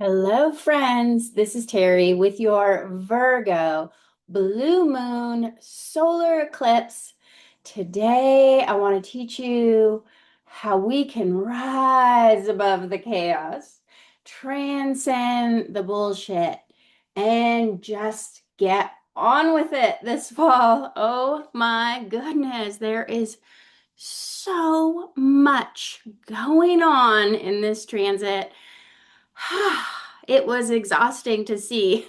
Hello, friends. This is Terry with your Virgo blue moon solar eclipse. Today, I want to teach you how we can rise above the chaos, transcend the bullshit, and just get on with it this fall. Oh my goodness, there is so much going on in this transit. It was exhausting to see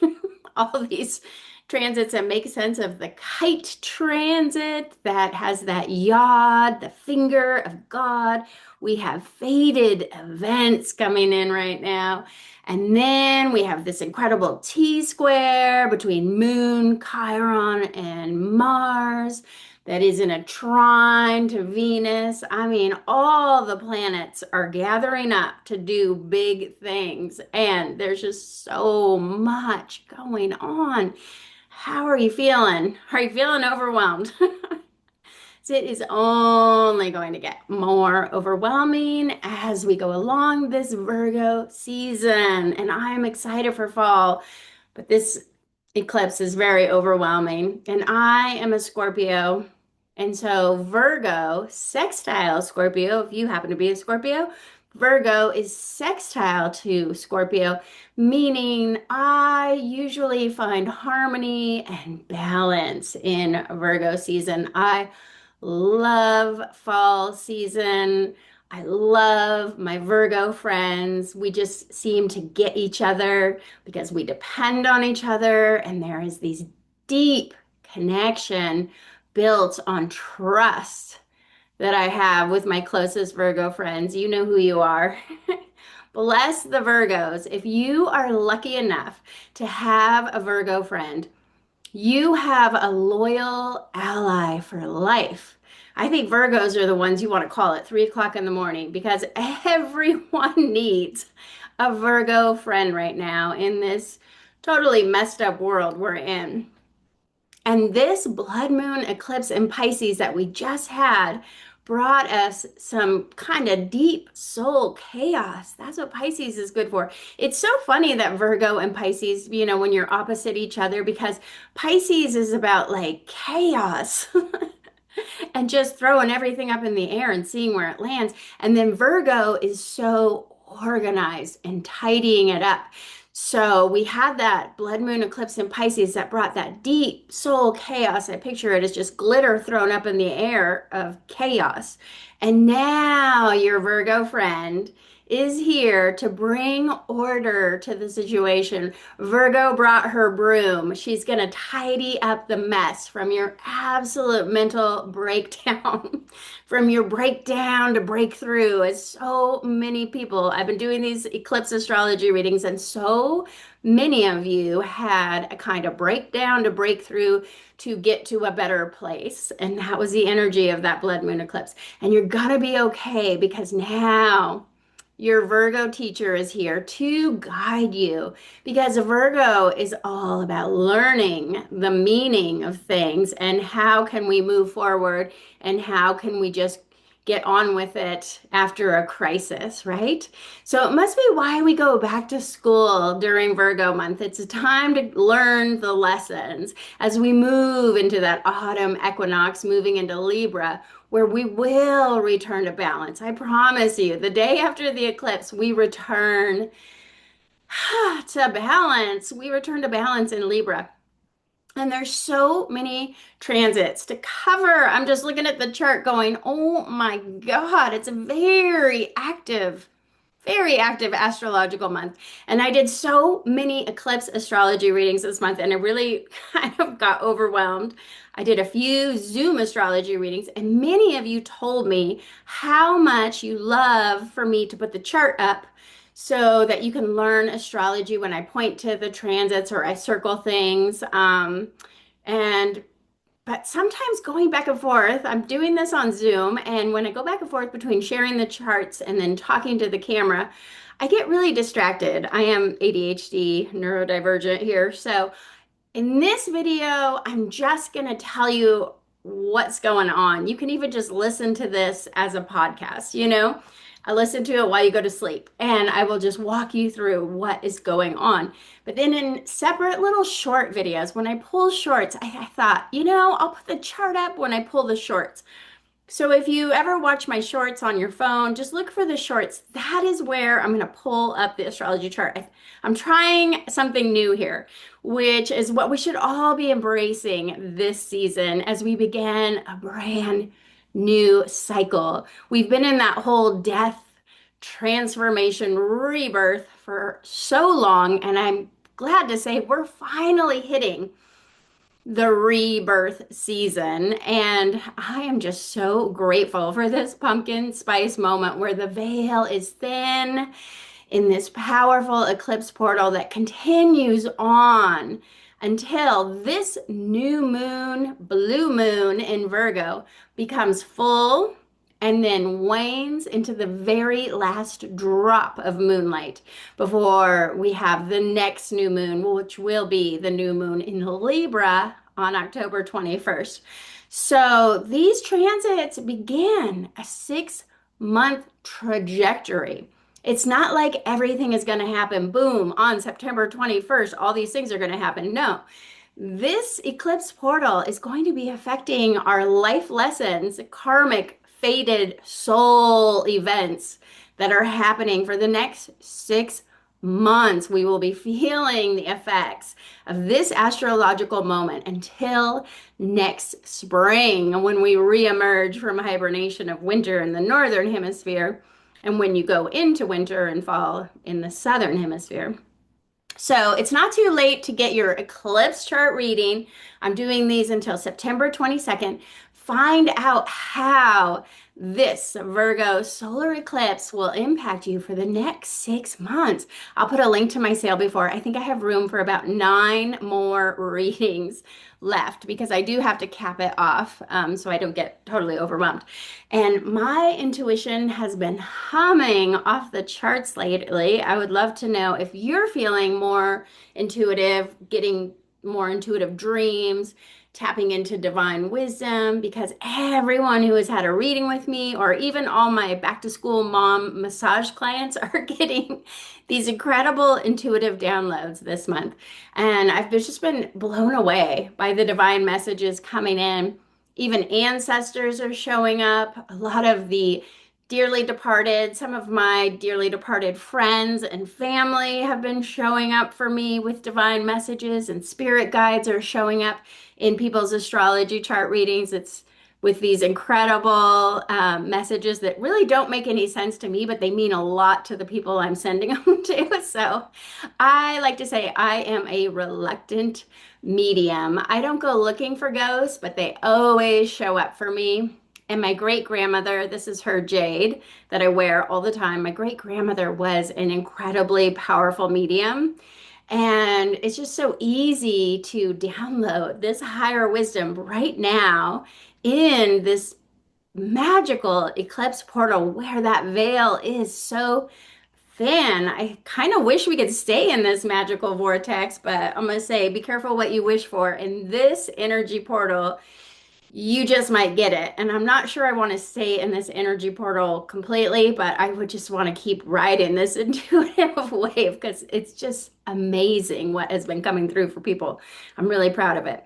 all these transits and make sense of the kite transit that has that yod, the finger of God. We have fated events coming in right now. And then we have this incredible T square between Moon, Chiron, and Mars that is in a trine to Venus. I mean, all the planets are gathering up to do big things, and there's just so much going on. How are you feeling? Are you feeling overwhelmed? It is only going to get more overwhelming as we go along this Virgo season, and I am excited for fall. But this eclipse is very overwhelming. And I am a Scorpio. And so Virgo, sextile Scorpio, if you happen to be a Scorpio, Virgo is sextile to Scorpio, meaning I usually find harmony and balance in Virgo season. I love fall season. I love my Virgo friends. We just seem to get each other because we depend on each other, and there is these deep connection built on trust that I have with my closest Virgo friends. You know who you are. Bless the Virgos. If you are lucky enough to have a Virgo friend, you have a loyal ally for life. I think Virgos are the ones you want to call at 3 o'clock in the morning because everyone needs a Virgo friend right now in this totally messed up world we're in. And this blood moon eclipse in Pisces that we just had brought us some kind of deep soul chaos. That's what Pisces is good for. It's so funny that Virgo and Pisces, when you're opposite each other, because Pisces is about like chaos and just throwing everything up in the air and seeing where it lands. And then Virgo is so organized and tidying it up. So we had that blood moon eclipse in Pisces that brought that deep soul chaos. I picture it as just glitter thrown up in the air of chaos. And now your Virgo friend is here to bring order to the situation. Virgo brought her broom. She's going to tidy up the mess from your absolute mental breakdown, from your breakdown to breakthrough. As so many people, I've been doing these eclipse astrology readings, and so many of you had a kind of breakdown to breakthrough to get to a better place. And that was the energy of that blood moon eclipse. And you're going to be okay because now your Virgo teacher is here to guide you because Virgo is all about learning the meaning of things and how can we move forward and how can we just get on with it after a crisis, right? So it must be why we go back to school during Virgo month. It's a time to learn the lessons as we move into that autumn equinox, moving into Libra, where we will return to balance. I promise you, the day after the eclipse, we return to balance. We return to balance in Libra. And there's so many transits to cover. I'm just looking at the chart going, oh my God, it's a very active astrological month. And I did so many eclipse astrology readings this month, and I really kind of got overwhelmed. I did a few Zoom astrology readings, and many of you told me how much you love for me to put the chart up so that you can learn astrology when I point to the transits or I circle things. And but sometimes going back and forth, I'm doing this on Zoom, and when I go back and forth between sharing the charts and then talking to the camera, I get really distracted. I am ADHD, neurodivergent here. So in this video, I'm just going to tell you what's going on. You can even just listen to this as a podcast, I listen to it while you go to sleep, and I will just walk you through what is going on. But then in separate little short videos, when I pull shorts, I thought, I'll put the chart up when I pull the shorts. So if you ever watch my shorts on your phone, just look for the shorts. That is where I'm going to pull up the astrology chart. I'm trying something new here, which is what we should all be embracing this season as we begin a brand new cycle. We've been in that whole death, transformation, rebirth for so long, and I'm glad to say we're finally hitting the rebirth season. And I am just so grateful for this pumpkin spice moment where the veil is thin in this powerful eclipse portal that continues on until this new moon, blue moon in Virgo, becomes full and then wanes into the very last drop of moonlight before we have the next new moon, which will be the new moon in Libra on October 21st. So these transits begin a 6-month trajectory. It's not like everything is going to happen, boom, on September 21st, all these things are going to happen. No, this eclipse portal is going to be affecting our life lessons, karmic, fated soul events that are happening for the next 6 months. We will be feeling the effects of this astrological moment until next spring when we reemerge from hibernation of winter in the northern hemisphere and when you go into winter and fall in the southern hemisphere. So it's not too late to get your eclipse chart reading. I'm doing these until September 22nd. Find out how this Virgo solar eclipse will impact you for the next 6 months. I'll put a link to my sale before. I think I have room for about 9 more readings left because I do have to cap it off so I don't get totally overwhelmed. And my intuition has been humming off the charts lately. I would love to know if you're feeling more intuitive, getting more intuitive dreams, tapping into divine wisdom, because everyone who has had a reading with me, or even all my back to school mom massage clients, are getting these incredible intuitive downloads this month. And I've just been blown away by the divine messages coming in. Even ancestors are showing up. A lot of the dearly departed, some of my dearly departed friends and family have been showing up for me with divine messages, and spirit guides are showing up in people's astrology chart readings. It's with these incredible messages that really don't make any sense to me, but they mean a lot to the people I'm sending them to. So I like to say I am a reluctant medium. I don't go looking for ghosts, but they always show up for me. And my great grandmother, this is her jade that I wear all the time. My great grandmother was an incredibly powerful medium. And it's just so easy to download this higher wisdom right now in this magical eclipse portal where that veil is so thin. I kind of wish we could stay in this magical vortex, but I'm going to say be careful what you wish for. In this energy portal, you just might get it. And I'm not sure I want to stay in this energy portal completely, but I would just want to keep riding this intuitive wave because it's just amazing what has been coming through for people. I'm really proud of it.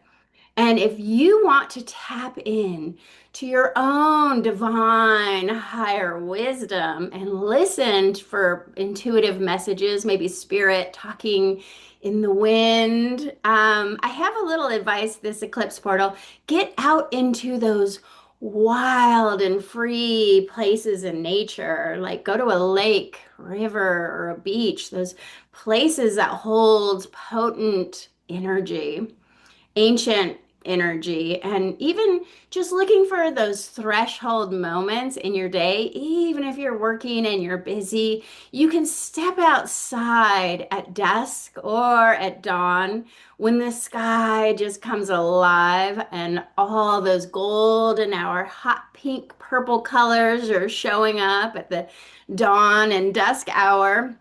And if you want to tap in to your own divine higher wisdom and listen for intuitive messages, maybe spirit talking in the wind, I have a little advice this eclipse portal. Get out into those wild and free places in nature, like go to a lake, river, or a beach, those places that hold potent energy, ancient energy, and even just looking for those threshold moments in your day. Even if you're working and you're busy, you can step outside at dusk or at dawn when the sky just comes alive and all those golden hour hot pink purple colors are showing up at the dawn and dusk hour.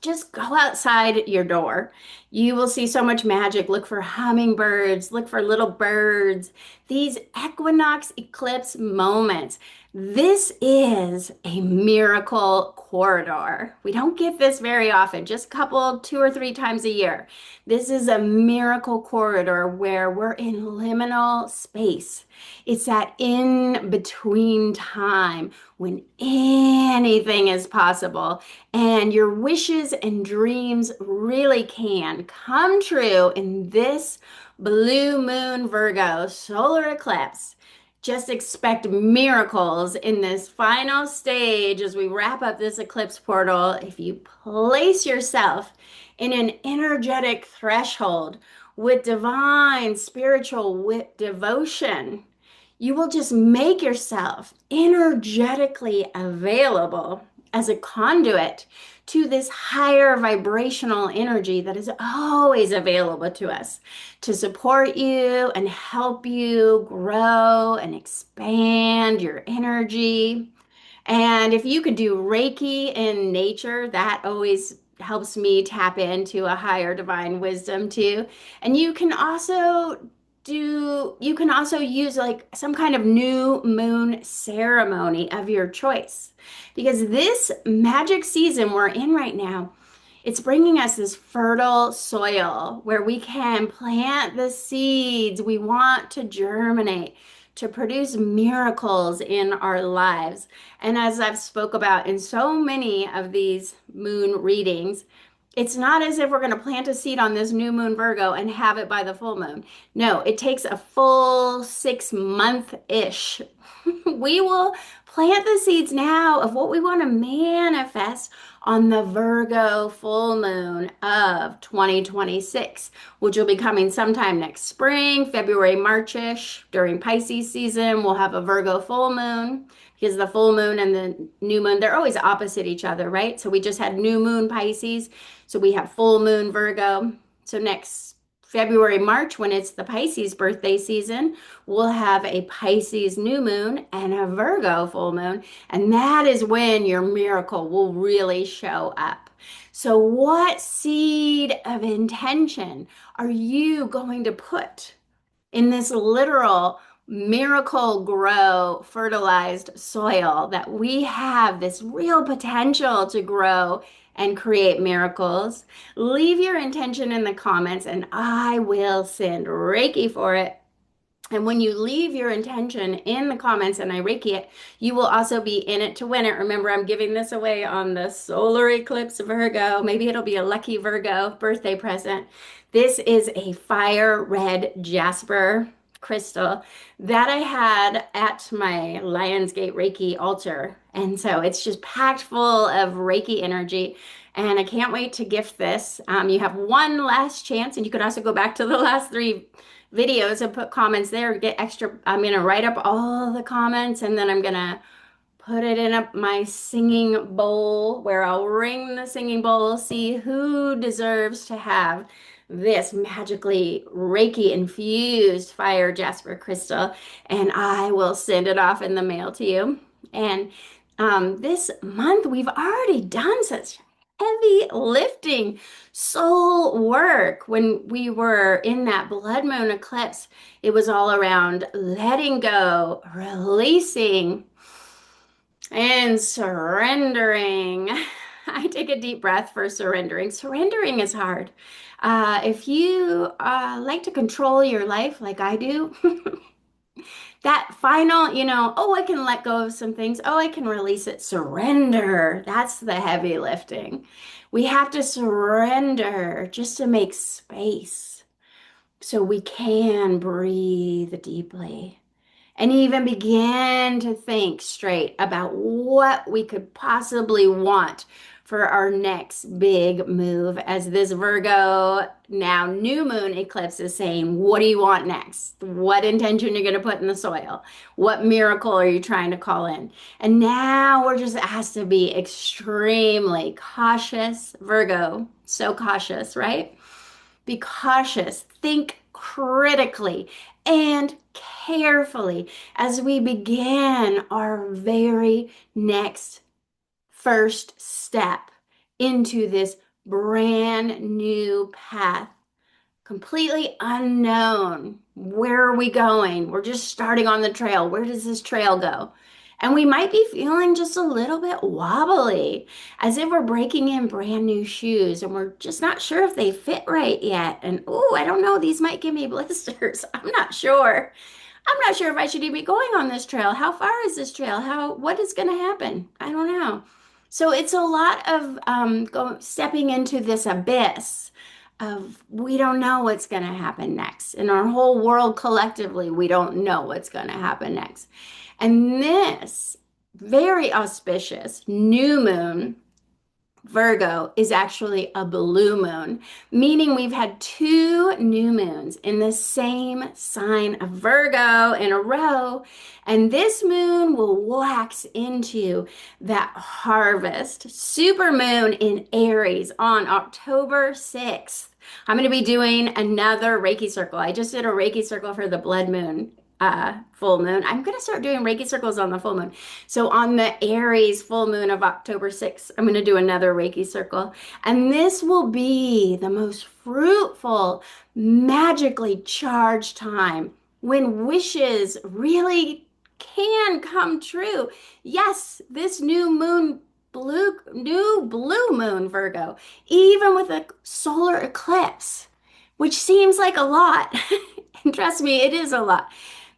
Just go outside your door. You will see so much magic. Look for hummingbirds, look for little birds. these equinox eclipse moments. This is a miracle corridor. We don't get this very often, just a couple, 2 or 3 times a year. This is a miracle corridor where we're in liminal space. It's that in between time when anything is possible and your wishes and dreams really can come true in this blue moon Virgo solar eclipse. Just expect miracles in this final stage as we wrap up this eclipse portal. If you place yourself in an energetic threshold with divine spiritual devotion, you will just make yourself energetically available as a conduit to this higher vibrational energy that is always available to us to support you and help you grow and expand your energy. And if you could do Reiki in nature, that always helps me tap into a higher divine wisdom too. And you can also use like some kind of new moon ceremony of your choice. Because this magic season we're in right now, it's bringing us this fertile soil where we can plant the seeds we want to germinate, to produce miracles in our lives. And as I've spoke about in so many of these moon readings, it's not as if we're going to plant a seed on this new moon Virgo and have it by the full moon. No, it takes a full 6 month-ish. We will plant the seeds now of what we want to manifest on the Virgo full moon of 2026, which will be coming sometime next spring, February, Marchish. During Pisces season, we'll have a Virgo full moon because the full moon and the new moon, they're always opposite each other, right? So we just had new moon Pisces. So we have full moon Virgo. So next February, March, when it's the Pisces birthday season, we'll have a Pisces new moon and a Virgo full moon. And that is when your miracle will really show up. So, what seed of intention are you going to put in this literal miracle grow fertilized soil that we have this real potential to grow and create miracles? Leave your intention in the comments and I will send Reiki for it. And when you leave your intention in the comments and I Reiki it, you will also be in it to win it. Remember, I'm giving this away on the solar eclipse Virgo. Maybe it'll be a lucky Virgo birthday present. This is a fire red jasper crystal that I had at my LIONSGATE Reiki altar. And so it's just packed full of Reiki energy. And I can't wait to gift this. You have one last chance, and you could also go back to the last 3 videos and put comments there, get extra. I'm going to write up all the comments and then I'm going to put it in my singing bowl where I'll ring the singing bowl, see who deserves to have this magically Reiki infused fire jasper crystal, and I will send it off in the mail to you. And this month we've already done such heavy lifting soul work. When we were in that blood moon eclipse, it was all around letting go, releasing, and surrendering. I take a deep breath for surrendering. Surrendering is hard. If you like to control your life like I do, that final, oh, I can let go of some things. Oh, I can release it. Surrender. That's the heavy lifting. We have to surrender just to make space so we can breathe deeply and even begin to think straight about what we could possibly want for our next big move, as this Virgo now new moon eclipse is saying, what do you want next? What intention you're going to put in the soil? What miracle are you trying to call in? And now we're just asked to be extremely cautious. Virgo, so cautious, right? Be cautious, think critically and carefully as we begin our very next first step into this brand new path completely unknown. Where are we going? We're just starting on the trail. Where does this trail go? And we might be feeling just a little bit wobbly, as if we're breaking in brand new shoes and we're just not sure if they fit right yet. And oh, I don't know, these might give me blisters. I'm not sure. I'm not sure if I should even be going on this trail. How far is this trail? What is going to happen? I don't know. So it's a lot of stepping into this abyss of we don't know what's going to happen next. In our whole world collectively, we don't know what's going to happen next. And this very auspicious new moon Virgo is actually a blue moon, meaning we've had two new moons in the same sign of Virgo in a row. And this moon will wax into that harvest super moon in Aries on October 6th. I'm going to be doing another Reiki circle. I just did a Reiki circle for the blood moon, full moon. I'm going to start doing Reiki circles on the full moon. So on the Aries full moon of October 6th, I'm going to do another Reiki circle. And this will be the most fruitful, magically charged time when wishes really can come true. Yes, this new blue moon Virgo, even with a solar eclipse, which seems like a lot. And trust me, it is a lot.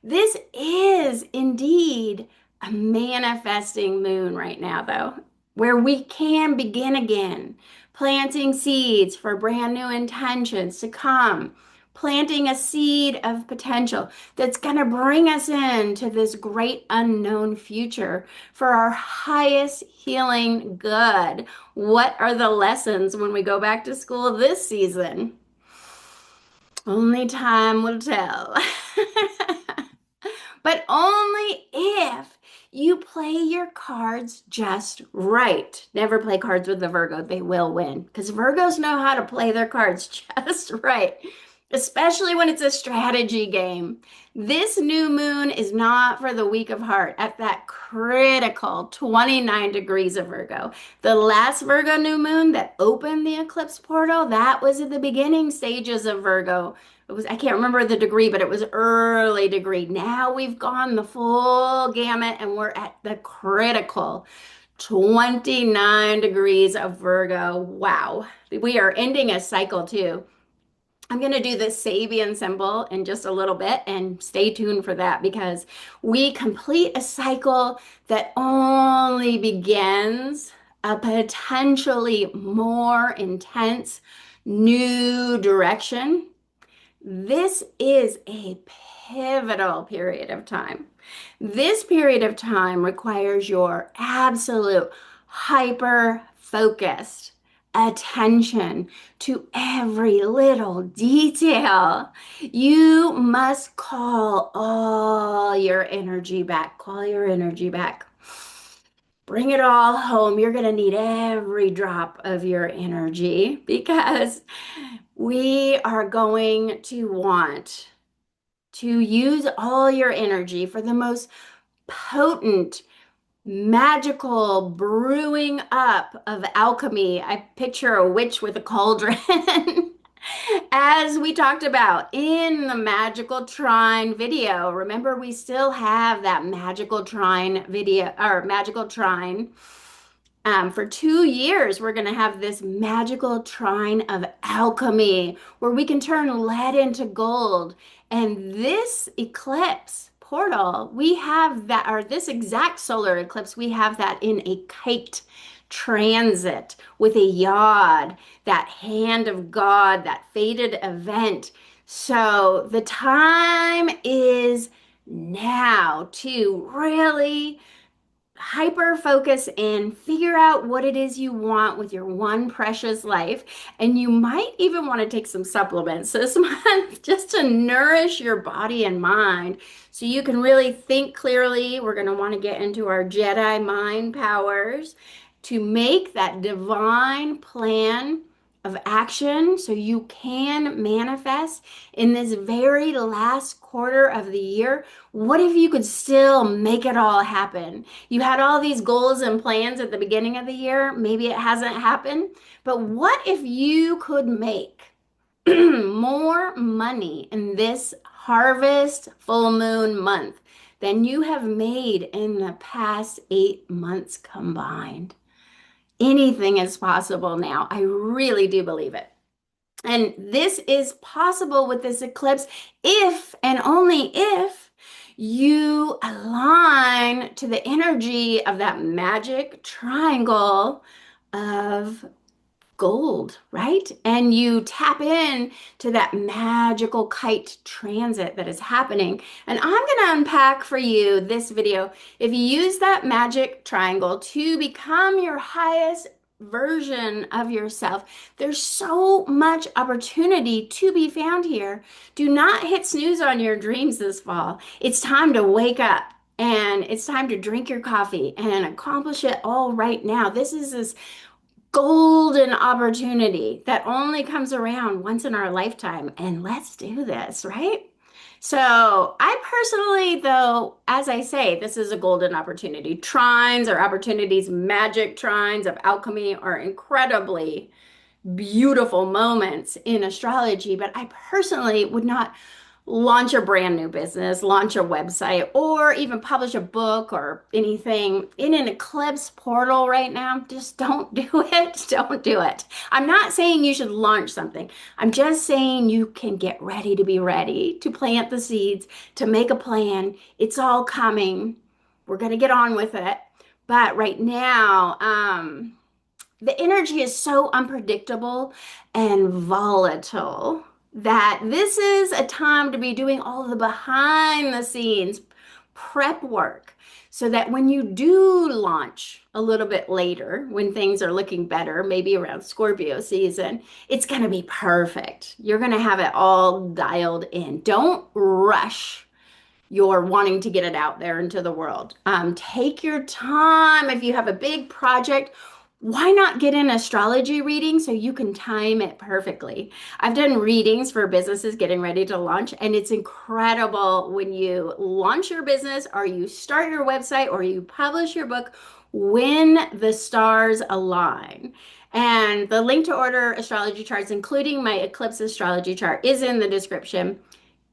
This is indeed a manifesting moon right now, though, where we can begin again, planting seeds for brand new intentions to come, planting a seed of potential that's going to bring us into this great unknown future for our highest healing good. What are the lessons when we go back to school this season? Only time will tell. But only if you play your cards just right. Never play cards with the Virgo. They will win because Virgos know how to play their cards just right, especially when it's a strategy game. This new moon is not for the weak of heart at that critical 29 degrees of Virgo. The last Virgo new moon that opened the eclipse portal, that was at the beginning stages of Virgo. It was, I can't remember the degree, but it was early degree. Now we've gone the full gamut and we're at the critical 29 degrees of Virgo. Wow. We are ending a cycle too. I'm going to do the Sabian symbol in just a little bit and stay tuned for that because we complete a cycle that only begins a potentially more intense new direction. This is a pivotal period of time. This period of time requires your absolute hyper focused attention to every little detail. You must call all your energy back. Call your energy back. Bring it all home. You're going to need every drop of your energy because we are going to want to use all your energy for the most potent, magical brewing up of alchemy. I picture a witch with a cauldron. As we talked about in the magical trine video, remember we still have that magical trine video or magical trine. For 2 years, we're going to have this magical trine of alchemy where we can turn lead into gold. And this eclipse portal, we have that, or this exact solar eclipse, we have that in a kite transit with a yod, that hand of God, that fated event. So the time is now to really hyper focus and figure out what it is you want with your one precious life. And you might even want to take some supplements this month just to nourish your body and mind so you can really think clearly. We're going to want to get into our Jedi mind powers to make that divine plan of action so you can manifest in this very last quarter of the year. What if you could still make it all happen? You had all these goals and plans at the beginning of the year. Maybe it hasn't happened, but what if you could make more money in this harvest full moon month than you have made in the past 8 months combined. Anything is possible now. I really do believe it. And this is possible with this eclipse if and only if you align to the energy of that magic triangle of gold, right? And you tap in to that magical kite transit that is happening. And I'm going to unpack for you this video. If you use that magic triangle to become your highest version of yourself, there's so much opportunity to be found here. Do not hit snooze on your dreams this fall. It's time to wake up. And it's time to drink your coffee and accomplish it all right now. This golden opportunity that only comes around once in our lifetime. And let's do this, right? So, I personally, though, as I say, this is a golden opportunity. Trines or opportunities, magic trines of alchemy are incredibly beautiful moments in astrology, but I personally would not launch a brand new business, launch a website, or even publish a book or anything in an eclipse portal right now. Just don't do it. Don't do it. I'm not saying you should launch something. I'm just saying you can get ready to be ready to plant the seeds, to make a plan. It's all coming. We're going to get on with it. But right now, the energy is so unpredictable and volatile that this is a time to be doing all the behind the scenes prep work so that when you do launch a little bit later, when things are looking better, maybe around Scorpio season, it's going to be perfect. You're going to have it all dialed in. Don't rush you're wanting to get it out there into the world. Take your time. If you have a big project, why not get an astrology reading so you can time it perfectly? I've done readings for businesses getting ready to launch, and it's incredible when you launch your business or you start your website or you publish your book when the stars align. And the link to order astrology charts, including my eclipse astrology chart, is in the description.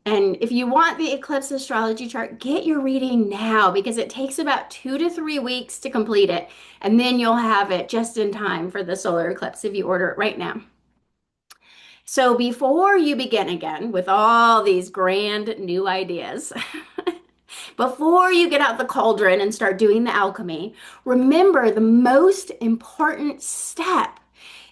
And if you want the eclipse astrology chart, get your reading now because it takes about 2 to 3 weeks to complete it. And then you'll have it just in time for the solar eclipse if you order it right now. So before you begin again with all these grand new ideas, before you get out the cauldron and start doing the alchemy, remember the most important step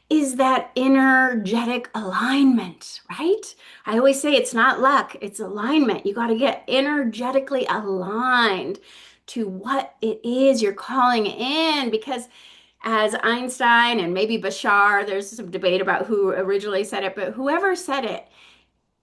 is that energetic alignment, right? I always say it's not luck, it's alignment. You got to get energetically aligned to what it is you're calling in because as Einstein and maybe Bashar, there's some debate about who originally said it, but whoever said it,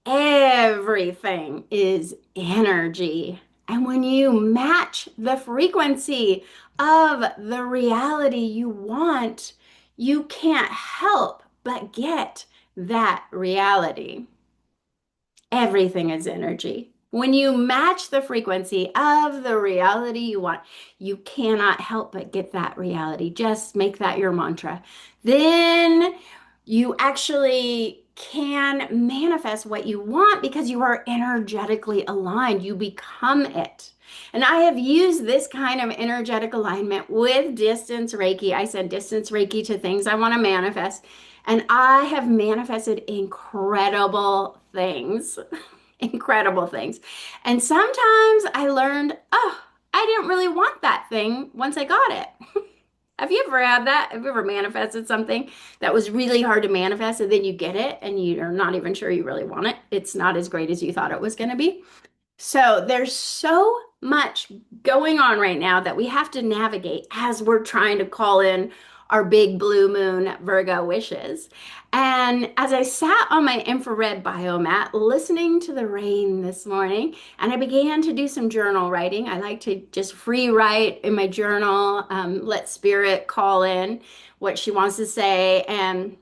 everything is energy. And when you match the frequency of the reality you want, you can't help but get that reality. Everything is energy. When you match the frequency of the reality you want, you cannot help but get that reality. Just make that your mantra. Then you actually can manifest what you want because you are energetically aligned. You become it. And I have used this kind of energetic alignment with distance Reiki. I send distance Reiki to things I want to manifest. And I have manifested incredible things. Incredible things. And sometimes I learned, oh, I didn't really want that thing once I got it. Have you ever had that? Have you ever manifested something that was really hard to manifest and then you get it and you're not even sure you really want it? It's not as great as you thought it was going to be. So there's so much going on right now that we have to navigate as we're trying to call in our big blue moon Virgo wishes. And as I sat on my infrared biomat listening to the rain this morning, and I began to do some journal writing. I like to just free write in my journal, let spirit call in what she wants to say. And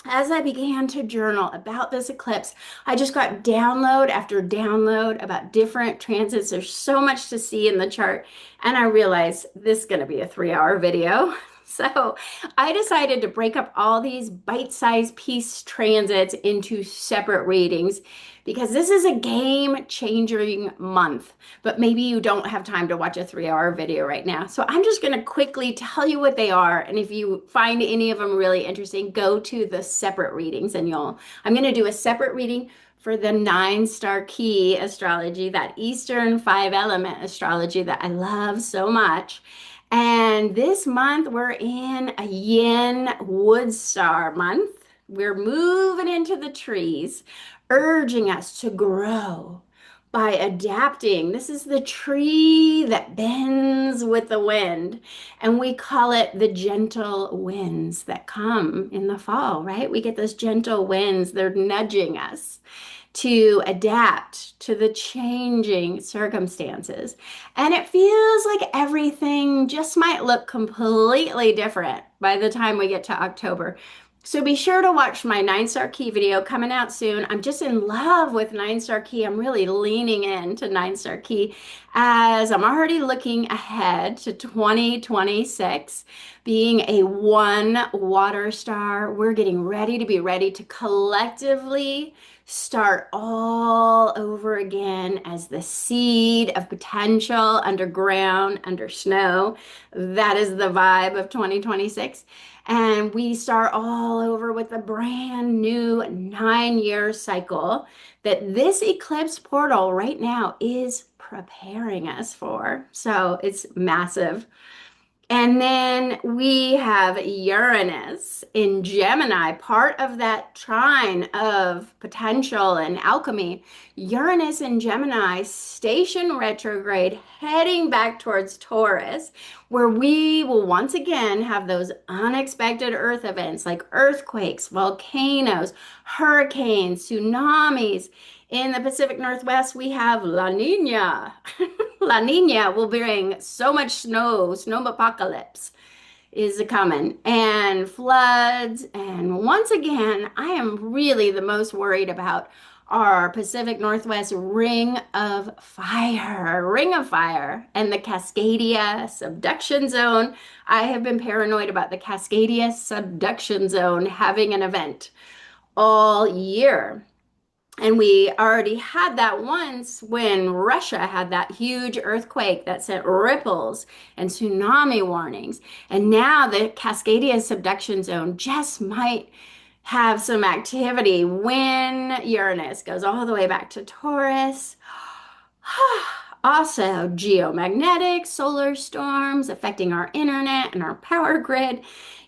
as I began to journal about this eclipse, I just got download after download about different transits. There's so much to see in the chart. And I realized this is going to be a 3-hour video. So I decided to break up all these bite-sized piece transits into separate readings because this is a game-changing month. But maybe you don't have time to watch a 3-hour video right now. So I'm just going to quickly tell you what they are. And if you find any of them really interesting, go to the separate readings and I'm going to do a separate reading for the 9-star key astrology, that Eastern 5-element astrology that I love so much. And this month we're in a yin wood star month. We're moving into the trees, urging us to grow by adapting. This is the tree that bends with the wind, and we call it the gentle winds that come in the fall, right? We get those gentle winds, they're nudging us to adapt to the changing circumstances. And it feels like everything just might look completely different by the time we get to October. So be sure to watch my 9-star key video coming out soon. I'm just in love with 9-star key. I'm really leaning into 9-star key as I'm already looking ahead to 2026 being a 1 water star. We're getting ready to be ready to collectively start all over again as the seed of potential underground, under snow. That is the vibe of 2026. And we start all over with a brand new 9-year cycle that this eclipse portal right now is preparing us for. So it's massive. And then we have Uranus in Gemini, part of that trine of potential and alchemy. Uranus in Gemini, station retrograde, heading back towards Taurus, where we will once again have those unexpected earth events like earthquakes, volcanoes, hurricanes, tsunamis. In the Pacific Northwest, we have La Nina. La Nina will bring so much snow, snow apocalypse is coming, and floods. And once again, I am really the most worried about our Pacific Northwest ring of fire, and the Cascadia subduction zone. I have been paranoid about the Cascadia subduction zone having an event all year. And we already had that once when Russia had that huge earthquake that sent ripples and tsunami warnings. And now the Cascadia subduction zone just might have some activity when Uranus goes all the way back to Taurus. Also, geomagnetic solar storms affecting our internet and our power grid.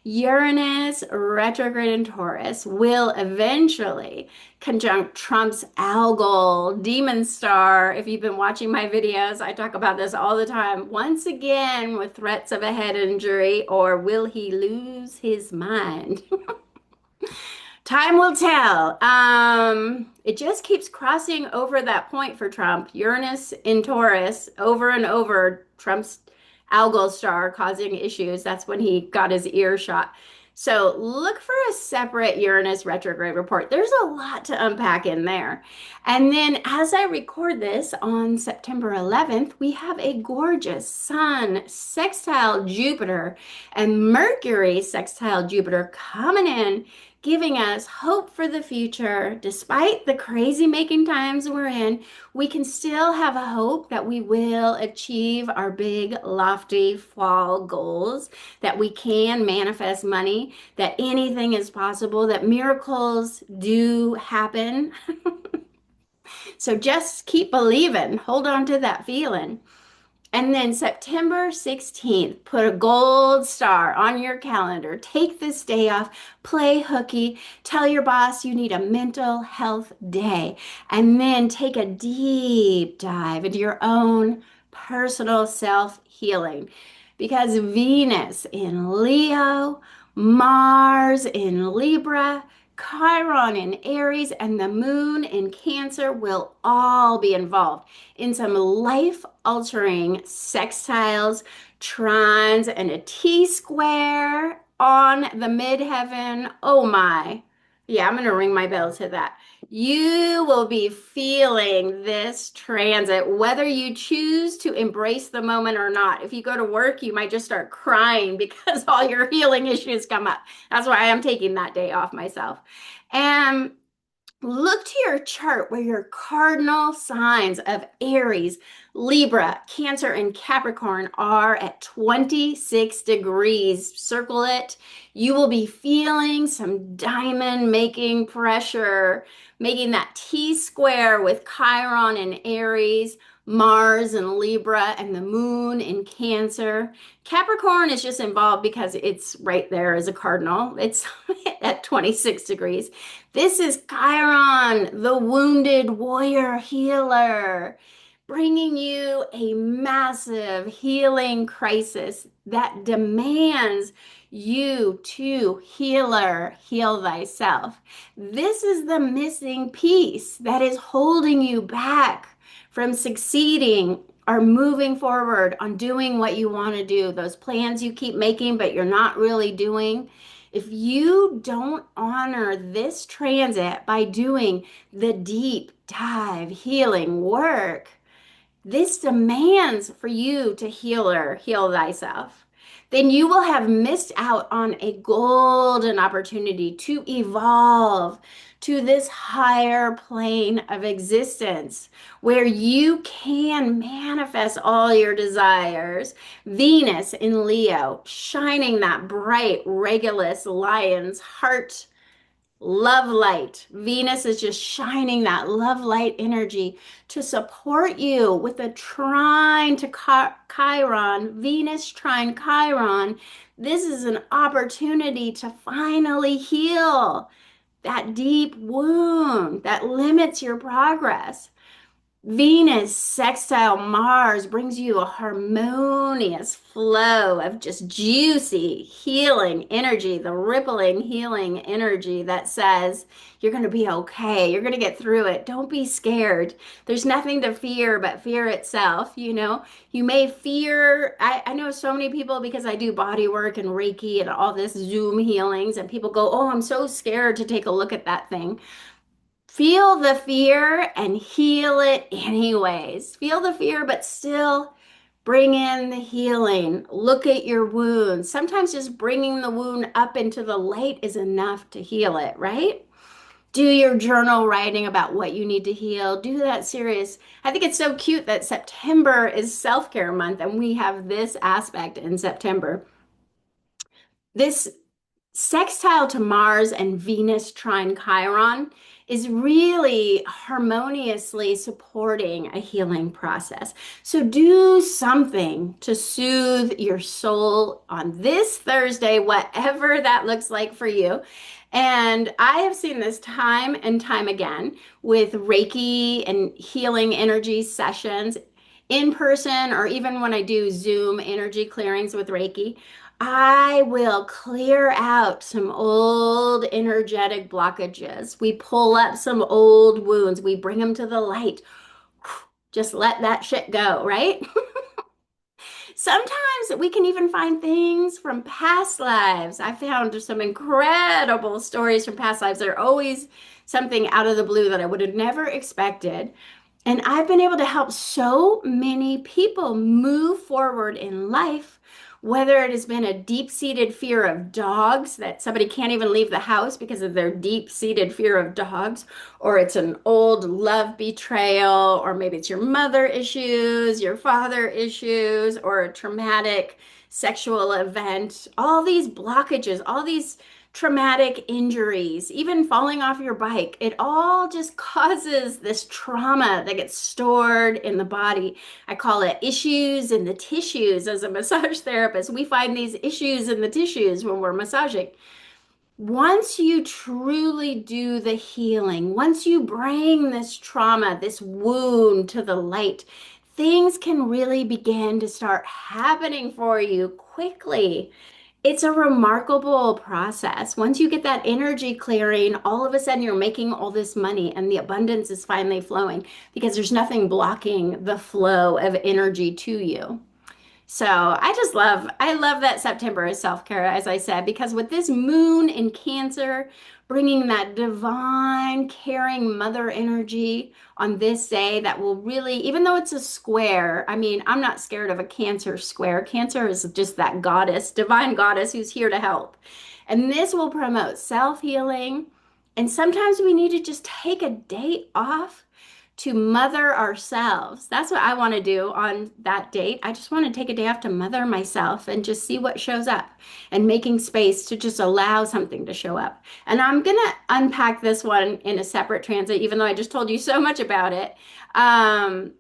Uranus retrograde in Taurus will eventually conjunct Trump's algal demon star. If you've been watching my videos, I talk about this all the time. Once again, with threats of a head injury, or will he lose his mind? Time will tell. It just keeps crossing over that point for Trump. Uranus in Taurus, over and over, Trump's algal star causing issues. That's when he got his ear shot. So look for a separate Uranus retrograde report. There's a lot to unpack in there. And then as I record this on September 11th, we have a gorgeous Sun sextile Jupiter and Mercury sextile Jupiter coming in, giving us hope for the future. Despite the crazy making times we're in, we can still have a hope that we will achieve our big, lofty fall goals, that we can manifest money, that anything is possible, that miracles do happen. So just keep believing, hold on to that feeling. And then September 16th, put a gold star on your calendar. Take this day off, play hooky, tell your boss you need a mental health day, and then take a deep dive into your own personal self-healing. Because Venus in Leo, Mars in Libra, Chiron in Aries, and the moon in Cancer will all be involved in some life-altering sextiles, trines, and a T-square on the midheaven. Oh my. Yeah, I'm going to ring my bell to that. You will be feeling this transit, whether you choose to embrace the moment or not. If you go to work, you might just start crying because all your healing issues come up. That's why I'm taking that day off myself. And look to your chart where your cardinal signs of Aries, Libra, Cancer, and Capricorn are at 26 degrees. Circle it. You will be feeling some diamond making pressure, making that T square with Chiron and Aries, Mars and Libra, and the moon in Cancer. Capricorn is just involved because it's right there as a cardinal. It's at 26 degrees. This is Chiron, the wounded warrior healer, bringing you a massive healing crisis that demands you to healer, heal thyself. This is the missing piece that is holding you back from succeeding or moving forward on doing what you want to do, those plans you keep making, but you're not really doing. If you don't honor this transit by doing the deep dive healing work, this demands for you to heal thyself. Then you will have missed out on a golden opportunity to evolve to this higher plane of existence where you can manifest all your desires. Venus in Leo, shining that bright, Regulus lion's heart love light. Venus is just shining that love light energy to support you with a trine to Chiron, Venus trine Chiron. This is an opportunity to finally heal that deep wound that limits your progress. Venus sextile Mars brings you a harmonious flow of just juicy healing energy, the rippling healing energy that says you're going to be okay. You're going to get through it. Don't be scared. There's nothing to fear but fear itself. You may fear. I know so many people because I do body work and Reiki and all this Zoom healings, and people go, "Oh, I'm so scared to take a look at that thing." Feel the fear and heal it anyways. Feel the fear, but still bring in the healing. Look at your wound. Sometimes just bringing the wound up into the light is enough to heal it, right? Do your journal writing about what you need to heal. Do that serious. I think it's so cute that September is self-care month and we have this aspect in September. This sextile to Mars and Venus trine Chiron is really harmoniously supporting a healing process. So do something to soothe your soul on this Thursday, whatever that looks like for you. And I have seen this time and time again with Reiki and healing energy sessions in person, or even when I do Zoom energy clearings with Reiki. I will clear out some old energetic blockages. We pull up some old wounds. We bring them to the light. Just let that shit go, right? Sometimes we can even find things from past lives. I found some incredible stories from past lives. They're always something out of the blue that I would have never expected. And I've been able to help so many people move forward in life, whether it has been a deep-seated fear of dogs that somebody can't even leave the house because of their deep-seated fear of dogs, or it's an old love betrayal, or maybe it's your mother issues, your father issues, or a traumatic sexual event. All these blockages, all these traumatic injuries, even falling off your bike, it all just causes this trauma that gets stored in the body. I call it issues in the tissues as a massage therapist. We find these issues in the tissues when we're massaging. Once you truly do the healing, once you bring this trauma, this wound to the light, things can really begin to start happening for you quickly. It's a remarkable process. Once you get that energy clearing, all of a sudden you're making all this money and the abundance is finally flowing because there's nothing blocking the flow of energy to you. So I love that September is self-care, as I said, because with this moon in Cancer, bringing that divine, caring mother energy on this day that will really, even though it's a square, I mean, I'm not scared of a Cancer square. Cancer is just that goddess, divine goddess who's here to help. And this will promote self-healing. And sometimes we need to just take a day off to mother ourselves. That's what I want to do on that date. I just want to take a day off to mother myself and just see what shows up and making space to just allow something to show up. And I'm going to unpack this one in a separate transit, even though I just told you so much about it. Um,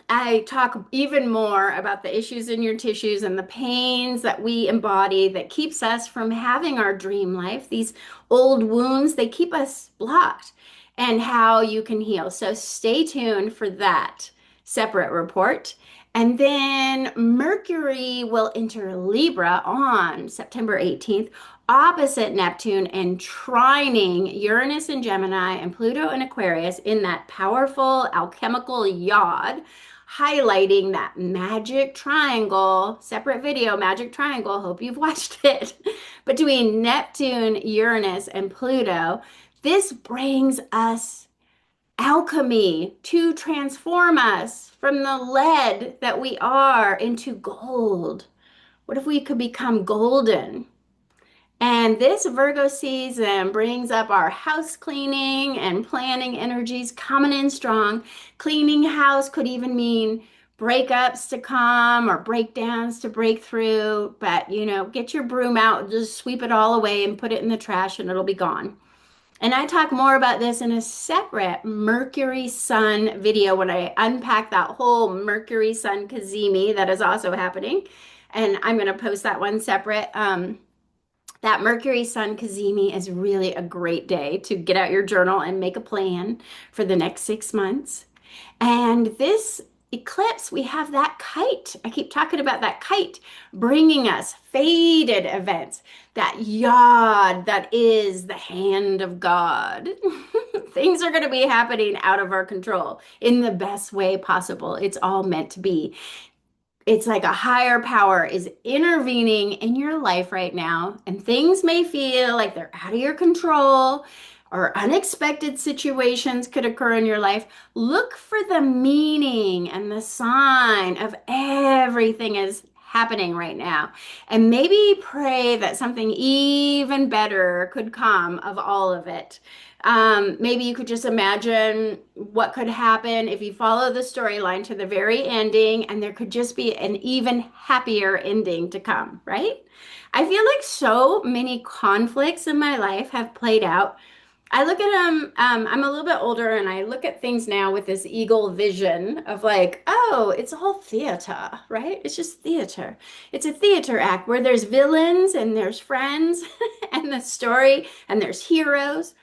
I talk even more about the issues in your tissues and the pains that we embody that keeps us from having our dream life. These old wounds, they keep us blocked, and how you can heal. So stay tuned for that separate report. And then Mercury will enter Libra on September 18th, opposite Neptune and trining Uranus and Gemini and Pluto and Aquarius in that powerful alchemical yod, highlighting that magic triangle, separate video, magic triangle. Hope you've watched it between Neptune, Uranus, and Pluto. This brings us alchemy to transform us from the lead that we are into gold. What if we could become golden? And this Virgo season brings up our house cleaning and planning energies coming in strong. Cleaning house could even mean breakups to come or breakdowns to break through. But, get your broom out, just sweep it all away and put it in the trash and it'll be gone. And I talk more about this in a separate Mercury Sun video when I unpack that whole Mercury Sun Cazimi that is also happening. And I'm going to post that one separate. That Mercury Sun Cazimi is really a great day to get out your journal and make a plan for the next 6 months. And this eclipse, we have that kite. I keep talking about that kite bringing us fated events, that yod that is the hand of God. Things are going to be happening out of our control in the best way possible. It's all meant to be. It's like a higher power is intervening in your life right now, and things may feel like they're out of your control or unexpected situations could occur in your life. Look for the meaning and the sign of everything is happening right now. And maybe pray that something even better could come of all of it. Maybe you could just imagine what could happen if you follow the storyline to the very ending, and there could just be an even happier ending to come, right? I feel like so many conflicts in my life have played out. I look at them, I'm a little bit older and I look at things now with this eagle vision of like, oh, it's all theater, right? It's just theater. It's a theater act where there's villains and there's friends and the story and there's heroes.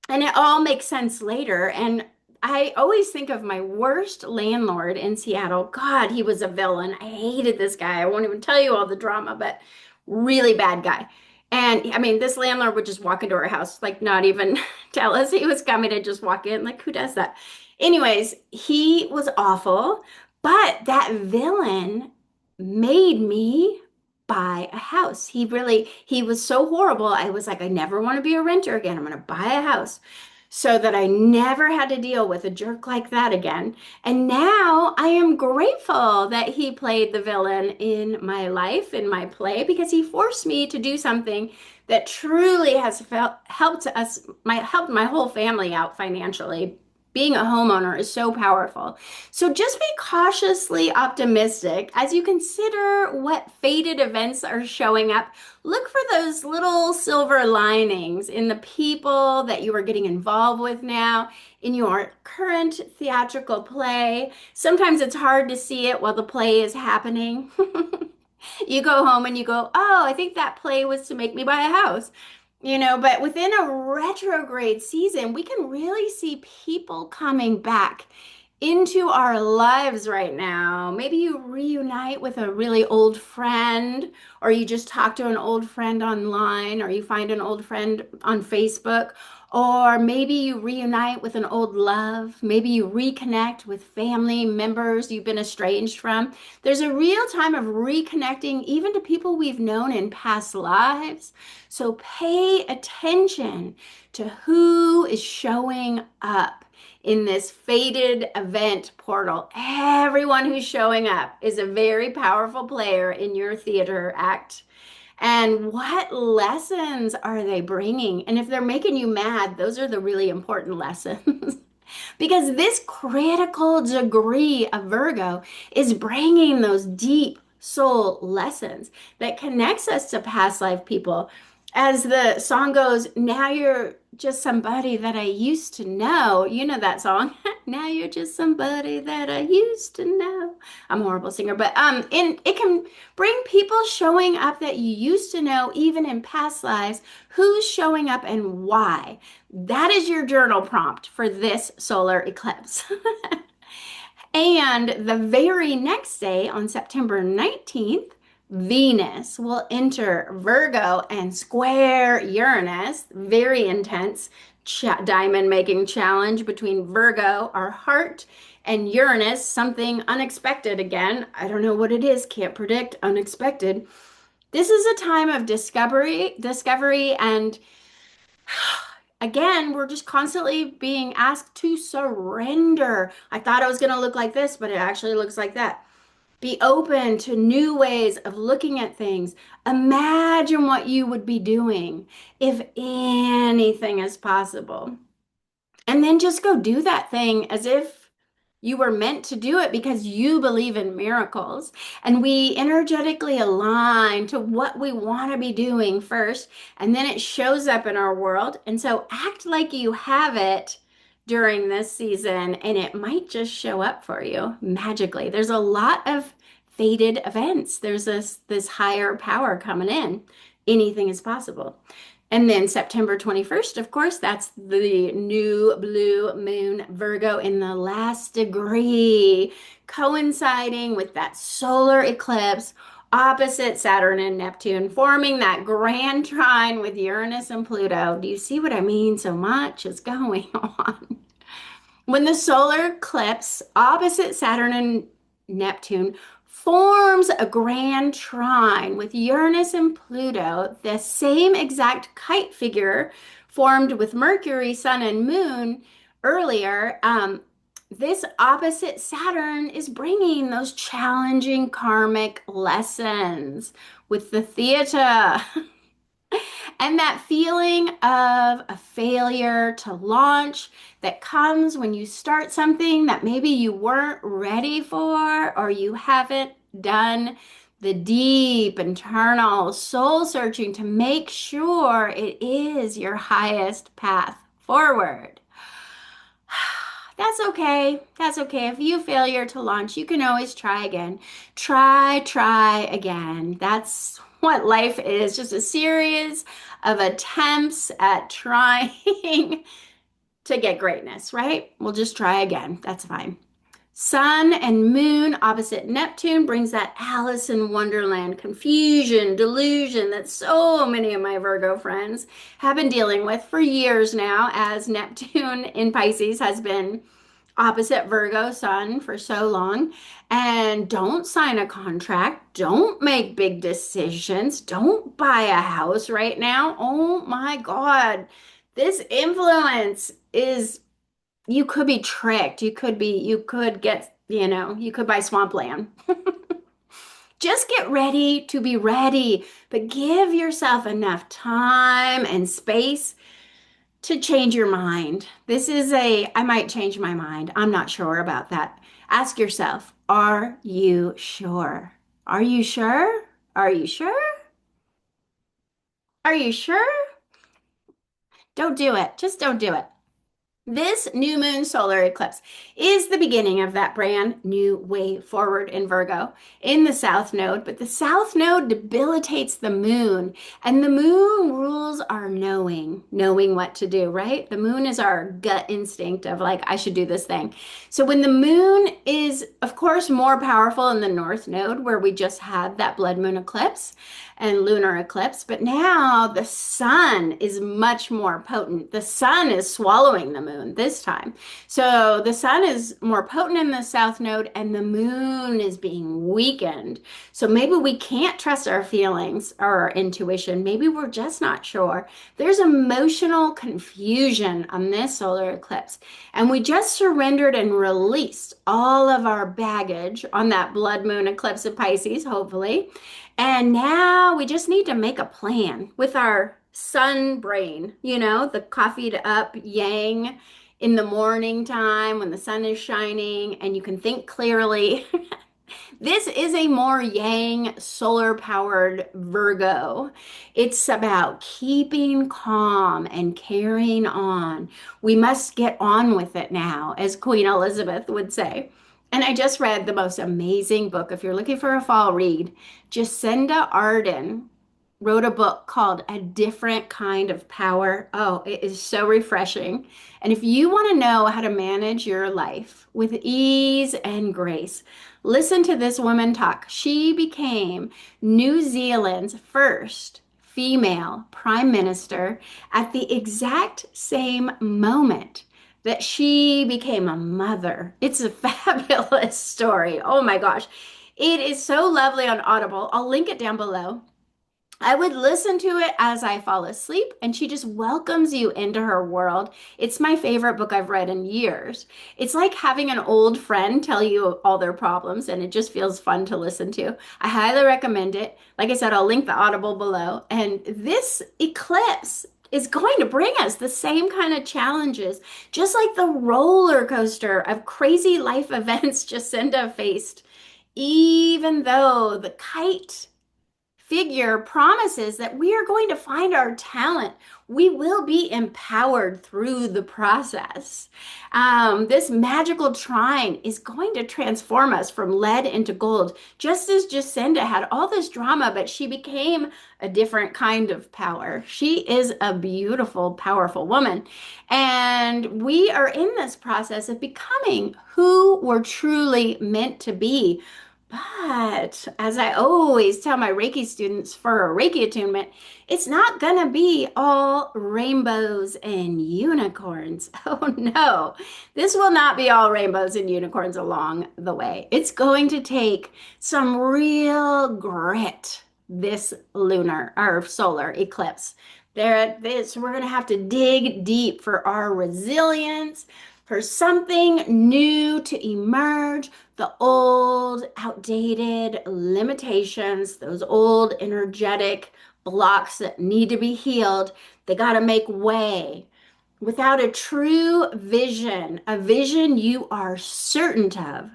And it all makes sense later. And I always think of my worst landlord in Seattle. God, he was a villain. I hated this guy. I won't even tell you all the drama, but really bad guy. And I mean, this landlord would just walk into our house, like not even tell us he was coming and just walk in. Like, who does that? Anyways, he was awful, but that villain made me buy a house. He was so horrible. I was like, I never want to be a renter again. I'm going to buy a house so that I never had to deal with a jerk like that again. And now I am grateful that he played the villain in my life, in my play, because he forced me to do something that truly has helped my whole family out financially. Being a homeowner is so powerful. So just be cautiously optimistic as you consider what fated events are showing up. Look for those little silver linings in the people that you are getting involved with now in your current theatrical play. Sometimes it's hard to see it while the play is happening. You go home and you go, oh, I think that play was to make me buy a house. But within a retrograde season, we can really see people coming back into our lives right now. Maybe you reunite with a really old friend, or you just talk to an old friend online, or you find an old friend on Facebook, or maybe you reunite with an old love. Maybe you reconnect with family members you've been estranged from. There's a real time of reconnecting, even to people we've known in past lives. So pay attention to who is showing up in this fated event portal. Everyone who's showing up is a very powerful player in your theater act. And what lessons are they bringing? And if they're making you mad, those are the really important lessons. Because this critical degree of Virgo is bringing those deep soul lessons that connects us to past life people. As the song goes, now you're just somebody that I used to know. You know that song. Now you're just somebody that I used to know. I'm a horrible singer, but in it can bring people showing up that you used to know even in past lives. Who's showing up and why? That is your journal prompt for this solar eclipse. And the very next day, on September 19th, Venus will enter Virgo and square Uranus. Very intense diamond making challenge between Virgo, our heart, and Uranus, something unexpected again. I don't know what it is, can't predict, unexpected. This is a time of discovery, and again, we're just constantly being asked to surrender. I thought it was going to look like this, but it actually looks like that. Be open to new ways of looking at things. Imagine what you would be doing if anything is possible. And then just go do that thing as if you were meant to do it because you believe in miracles. And we energetically align to what we want to be doing first, and then it shows up in our world. And so act like you have it during this season, and it might just show up for you magically. There's a lot of fated events. There's this higher power coming in. Anything is possible. And then September 21st, of course, that's the new blue moon Virgo in the last degree, coinciding with that solar eclipse opposite Saturn and Neptune, forming that grand trine with Uranus and Pluto. Do you see what I mean? So much is going on. When the solar eclipse opposite Saturn and Neptune forms a grand trine with Uranus and Pluto, the same exact kite figure formed with Mercury, Sun, and Moon earlier, this opposite Saturn is bringing those challenging karmic lessons with the theater. And that feeling of a failure to launch that comes when you start something that maybe you weren't ready for, or you haven't done the deep internal soul searching to make sure it is your highest path forward. That's okay. That's okay. If you failure to launch, you can always try again. Try again. That's what life is, just a series of attempts at trying to get greatness, right? We'll just try again. That's fine. Sun and Moon opposite Neptune brings that Alice in Wonderland confusion, delusion that so many of my Virgo friends have been dealing with for years now, as Neptune in Pisces has been opposite Virgo Sun for so long. And don't sign a contract. Don't make big decisions. Don't buy a house right now. Oh my God. This influence is, you could be tricked. You could get, you could buy swampland. Just get ready to be ready, but give yourself enough time and space to change your mind. I might change my mind. I'm not sure about that. Ask yourself, are you sure? Are you sure? Are you sure? Are you sure? Don't do it. Just don't do it. This new moon solar eclipse is the beginning of that brand new way forward in Virgo in the South Node, but the South Node debilitates the moon, and the moon rules our knowing what to do, right? The moon is our gut instinct of like, I should do this thing. So when the moon is, of course, more powerful in the North Node, where we just had that blood moon eclipse and lunar eclipse, but now the sun is much more potent. The sun is swallowing the moon this time. So the sun is more potent in the south node and the moon is being weakened. So maybe we can't trust our feelings or our intuition. Maybe we're just not sure. There's emotional confusion on this solar eclipse. And we just surrendered and released all of our baggage on that blood moon eclipse of Pisces, hopefully. And now we just need to make a plan with our sun brain, the coffeeed up yang in the morning time when the sun is shining and you can think clearly. This is a more yang solar powered Virgo. It's about keeping calm and carrying on. We must get on with it now, as Queen Elizabeth would say. And I just read the most amazing book. If you're looking for a fall read, Jacinda Ardern wrote a book called A Different Kind of Power. Oh, it is so refreshing. And if you want to know how to manage your life with ease and grace, listen to this woman talk. She became New Zealand's first female prime minister at the exact same moment that she became a mother. It's a fabulous story. Oh my gosh. It is so lovely on Audible. I'll link it down below. I would listen to it as I fall asleep, and she just welcomes you into her world. It's my favorite book I've read in years. It's like having an old friend tell you all their problems, and it just feels fun to listen to. I highly recommend it. Like I said, I'll link the Audible below. And this eclipse is going to bring us the same kind of challenges, just like the roller coaster of crazy life events Jacinda faced, even though the kite figure promises that we are going to find our talent. We will be empowered through the process. This magical trine is going to transform us from lead into gold, just as Jacinda had all this drama, but she became a different kind of power. She is a beautiful, powerful woman. And we are in this process of becoming who we're truly meant to be. But as I always tell my Reiki students for a Reiki attunement, it's not going to be all rainbows and unicorns. Oh no, this will not be all rainbows and unicorns along the way. It's going to take some real grit this lunar or solar eclipse. We're going to have to dig deep for our resilience, for something new to emerge, the old, outdated limitations, those old energetic blocks that need to be healed, they got to make way. Without a true vision, a vision you are certain of,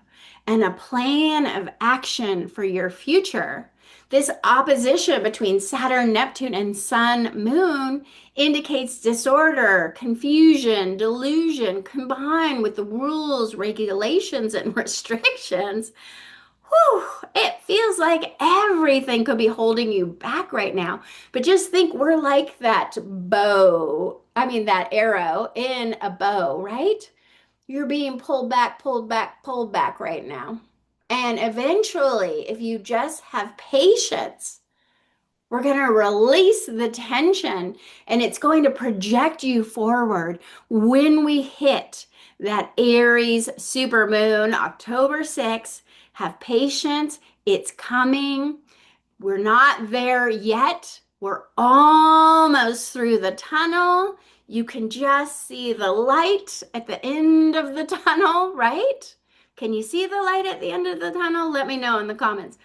and a plan of action for your future, this opposition between Saturn, Neptune, and Sun, Moon indicates disorder, confusion, delusion, combined with the rules, regulations, and restrictions. Whew, it feels like everything could be holding you back right now. But just think we're like that bow, that arrow in a bow, right? You're being pulled back, pulled back, pulled back right now. And eventually, if you just have patience, we're going to release the tension and it's going to project you forward when we hit that Aries supermoon, October 6th. Have patience. It's coming. We're not there yet. We're almost through the tunnel. You can just see the light at the end of the tunnel, right? Can you see the light at the end of the tunnel? Let me know in the comments.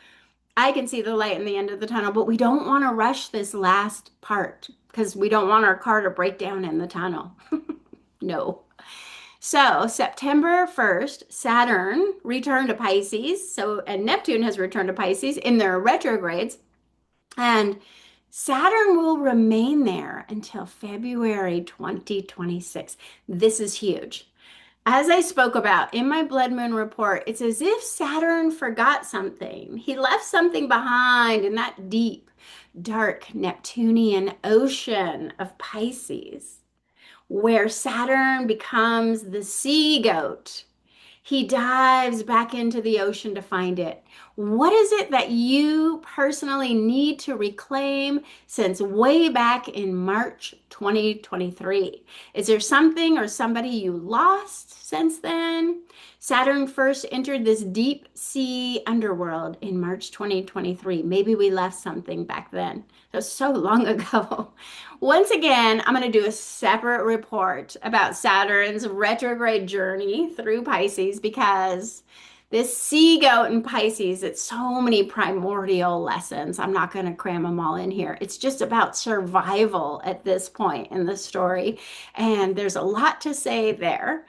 I can see the light in the end of the tunnel, but we don't want to rush this last part because we don't want our car to break down in the tunnel. No. So September 1st, Saturn returned to Pisces. And Neptune has returned to Pisces in their retrogrades. And Saturn will remain there until February 2026. This is huge. As I spoke about in my blood moon report, it's as if Saturn forgot something. He left something behind in that deep, dark Neptunian ocean of Pisces, where Saturn becomes the sea goat. He dives back into the ocean to find it. What is it that you personally need to reclaim since way back in March 2023? Is there something or somebody you lost since then? Saturn first entered this deep sea underworld in March 2023. Maybe we left something back then. That was so long ago. Once again, I'm going to do a separate report about Saturn's retrograde journey through Pisces because this sea goat in Pisces, it's so many primordial lessons. I'm not going to cram them all in here. It's just about survival at this point in the story. And there's a lot to say there.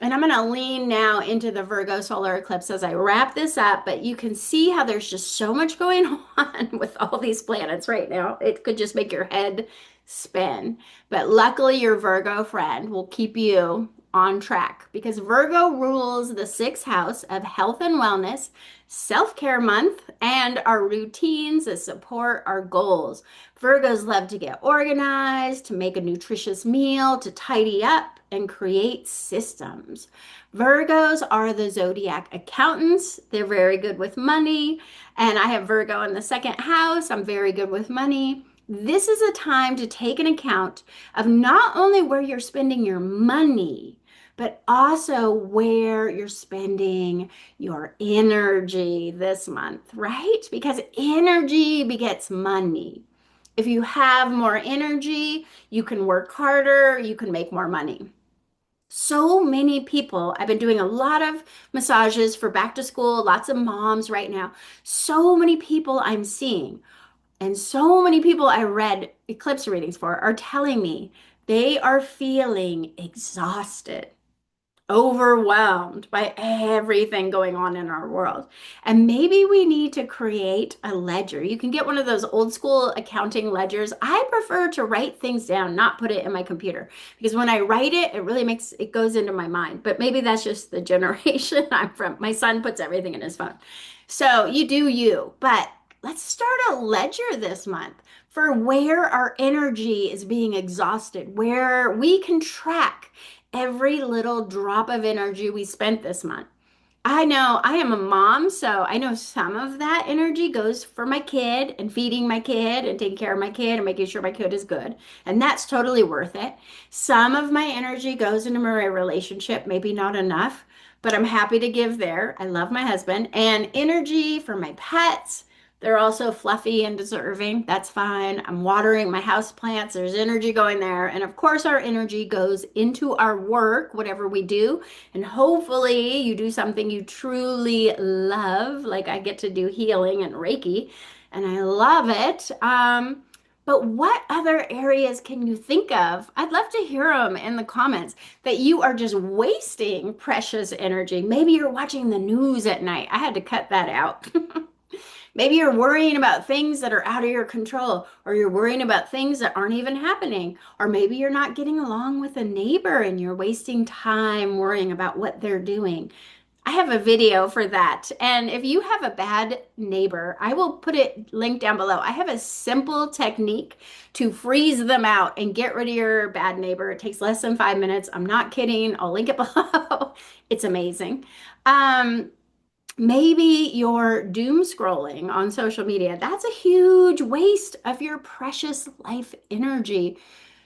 And I'm going to lean now into the Virgo solar eclipse as I wrap this up, but you can see how there's just so much going on with all these planets right now. It could just make your head spin. But luckily, your Virgo friend will keep you on track because Virgo rules the sixth house of health and wellness, self-care month, and our routines that support our goals. Virgos love to get organized, to make a nutritious meal, to tidy up and create systems. Virgos are the zodiac accountants. They're very good with money. And I have Virgo in the second house. I'm very good with money. This is a time to take an account of not only where you're spending your money, but also where you're spending your energy this month, right? Because energy begets money. If you have more energy, you can work harder, you can make more money. So many people, I've been doing a lot of massages for back to school, lots of moms right now. So many people I'm seeing and so many people I read eclipse readings for are telling me they are feeling exhausted, overwhelmed by everything going on in our world. And maybe we need to create a ledger. You can get one of those old school accounting ledgers. I prefer to write things down, not put it in my computer, because when I write it, it really makes it goes into my mind. But maybe that's just the generation I'm from. My son puts everything in his phone. So you do you, but let's start a ledger this month for where our energy is being exhausted, where we can track every little drop of energy we spent this month. I know I am a mom, so I know some of that energy goes for my kid and feeding my kid and taking care of my kid and making sure my kid is good. And that's totally worth it. Some of my energy goes into my relationship, maybe not enough, but I'm happy to give there. I love my husband. And energy for my pets. They're also fluffy and deserving. That's fine. I'm watering my house plants. There's energy going there. And of course, our energy goes into our work, whatever we do. And hopefully, you do something you truly love, like I get to do healing and Reiki, and I love it. But what other areas can you think of? I'd love to hear them in the comments that you are just wasting precious energy. Maybe you're watching the news at night. I had to cut that out. Maybe you're worrying about things that are out of your control, or you're worrying about things that aren't even happening, or maybe you're not getting along with a neighbor and you're wasting time worrying about what they're doing. I have a video for that. And if you have a bad neighbor, I will put it linked down below. I have a simple technique to freeze them out and get rid of your bad neighbor. It takes less than 5 minutes. I'm not kidding. I'll link it below. It's amazing. Maybe you're doom scrolling on social media. That's a huge waste of your precious life energy.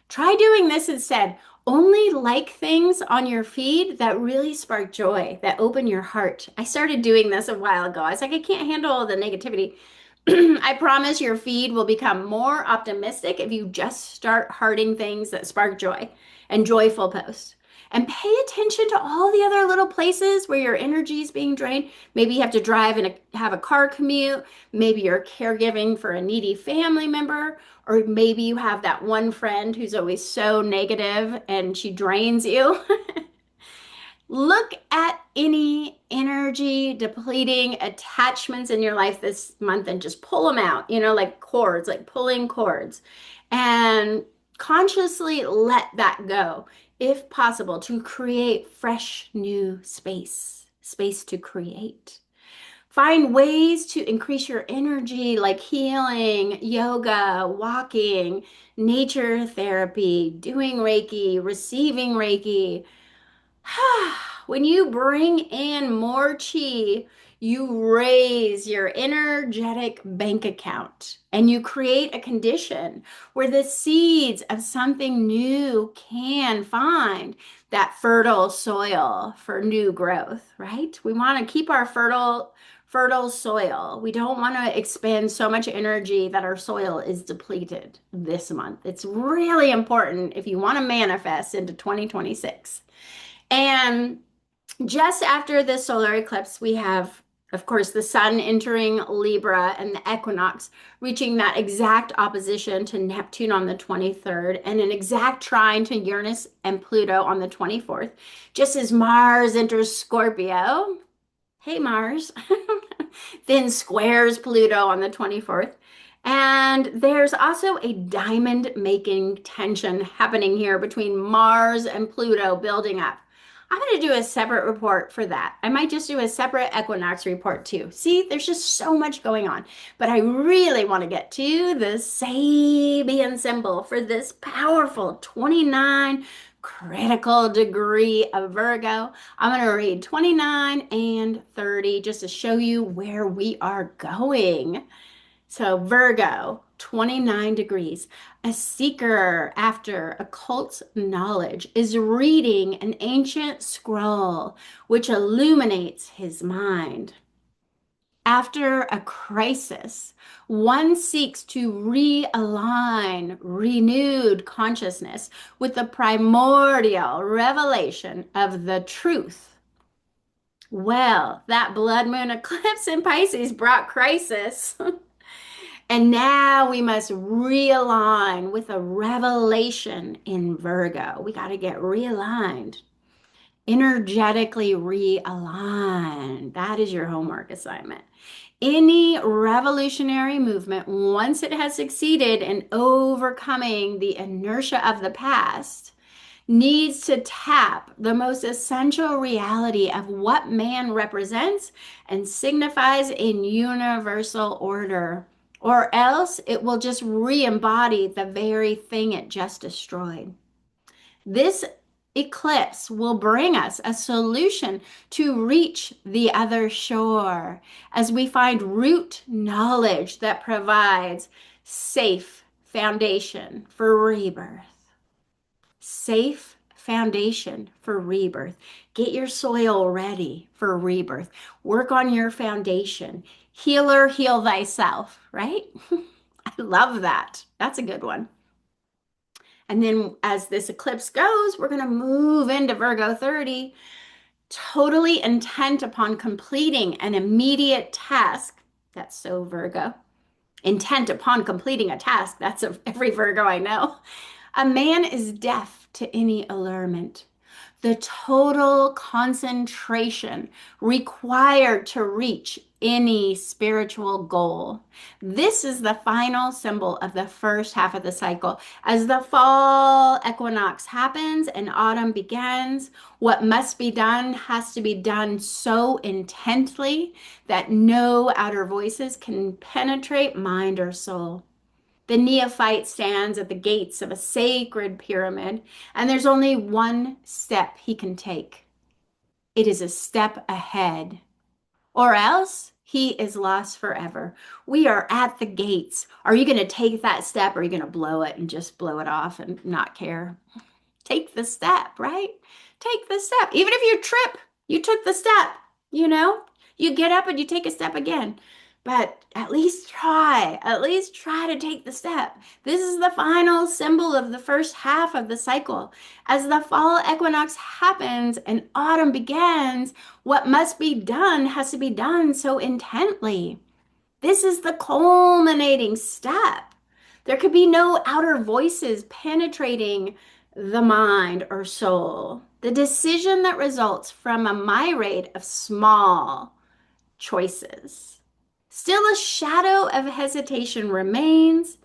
Try doing this instead. Only like things on your feed that really spark joy, that open your heart. I started doing this a while ago. I was like, I can't handle all the negativity. I promise your feed will become more optimistic if you just start hearting things that spark joy and joyful posts. And pay attention to all the other little places where your energy is being drained. Maybe you have to drive and have a car commute. Maybe you're caregiving for a needy family member. Or maybe you have that one friend who's always so negative and she drains you. Look at any energy depleting attachments in your life this month and just pull them out, like cords, like pulling cords, and consciously let that go, if possible, to create fresh new space to create. Find ways to increase your energy, like healing, yoga, walking, nature therapy, doing Reiki, receiving Reiki. When you bring in more chi, you raise your energetic bank account and you create a condition where the seeds of something new can find that fertile soil for new growth, right? We want to keep our fertile soil. We don't want to expend so much energy that our soil is depleted this month. It's really important if you want to manifest into 2026. And just after the solar eclipse, we have, of course, the sun entering Libra and the equinox reaching that exact opposition to Neptune on the 23rd and an exact trine to Uranus and Pluto on the 24th, just as Mars enters Scorpio. Hey, Mars. Then squares Pluto on the 24th. And there's also a diamond making tension happening here between Mars and Pluto building up. I'm going to do a separate report for that. I might just do a separate equinox report too. See, there's just so much going on. But I really want to get to the Sabian symbol for this powerful 29 critical degree of Virgo. I'm going to read 29 and 30 just to show you where we are going. So, Virgo, 29 degrees. A seeker after occult knowledge is reading an ancient scroll which illuminates his mind. After a crisis, one seeks to realign renewed consciousness with the primordial revelation of the truth. Well, that blood moon eclipse in Pisces brought crisis. And now we must realign with a revelation in Virgo. We got to get realigned, energetically realigned. That is your homework assignment. Any revolutionary movement, once it has succeeded in overcoming the inertia of the past, needs to tap the most essential reality of what man represents and signifies in universal order, or else it will just re-embody the very thing it just destroyed. This eclipse will bring us a solution to reach the other shore as we find root knowledge that provides safe foundation for rebirth. Safe foundation for rebirth. Get your soil ready for rebirth. Work on your foundation. Healer, heal thyself, right? I love that. That's a good one. And then as this eclipse goes, we're going to move into Virgo 30, totally intent upon completing an immediate task. That's so Virgo. Intent upon completing a task. That's every Virgo I know. A man is deaf to any allurement. The total concentration required to reach any spiritual goal. This is the final symbol of the first half of the cycle. As the fall equinox happens and autumn begins, what must be done has to be done so intently that no outer voices can penetrate mind or soul. The neophyte stands at the gates of a sacred pyramid, and there's only one step he can take. It is a step ahead, or else he is lost forever. We are at the gates. Are you going to take that step, or are you going to blow it and just blow it off and not care? Take the step, right? Take the step. Even if you trip, you took the step, you know? You get up and you take a step again. But at least try to take the step. This is the final symbol of the first half of the cycle. As the fall equinox happens and autumn begins, what must be done has to be done so intently. This is the culminating step. There could be no outer voices penetrating the mind or soul. the decision that results from a myriad of small choices. Still, a shadow of hesitation remains,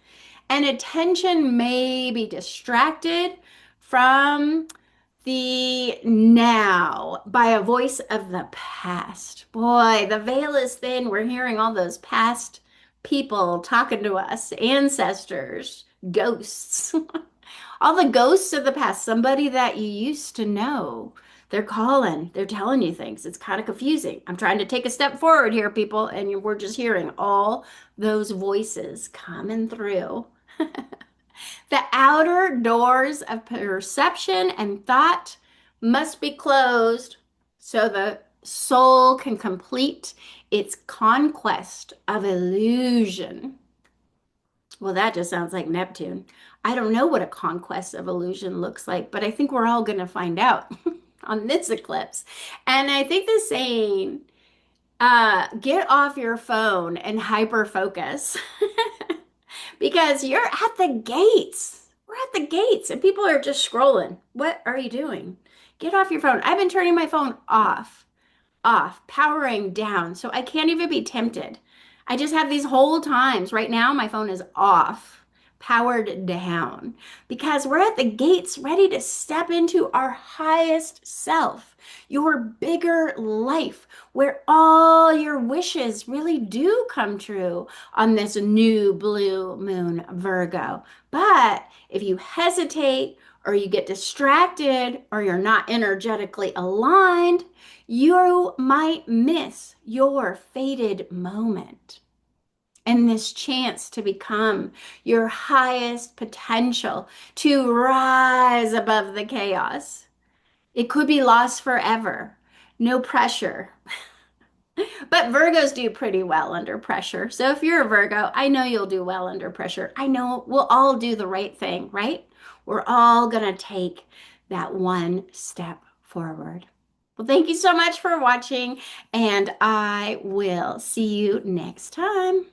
and attention may be distracted from the now by a voice of the past. Boy, the veil is thin. We're hearing all those past people talking to us, ancestors, ghosts, all the ghosts of the past, somebody that you used to know. They're calling, they're telling you things. It's kind of confusing. I'm trying to take a step forward here, people, and we're just hearing all those voices coming through. The outer doors of perception and thought must be closed so the soul can complete its conquest of illusion. Well, that just sounds like Neptune. I don't know what a conquest of illusion looks like, but I think we're all going to find out on this eclipse. And I think the saying, get off your phone and hyper focus. Because you're at the gates. We're at the gates and people are just scrolling. What are you doing? Get off your phone. I've been turning my phone off, powering down, so I can't even be tempted. I just have these whole times. Right now, my phone is off, powered down, because we're at the gates ready to step into our highest self, your bigger life, where all your wishes really do come true on this new blue moon, Virgo. But if you hesitate, or you get distracted, or you're not energetically aligned, you might miss your fated moment and this chance to become your highest potential, to rise above the chaos. It could be lost forever. No pressure. But Virgos do pretty well under pressure. So if you're a Virgo, I know you'll do well under pressure. I know we'll all do the right thing, right? We're all going to take that one step forward. Well, thank you so much for watching, and I will see you next time.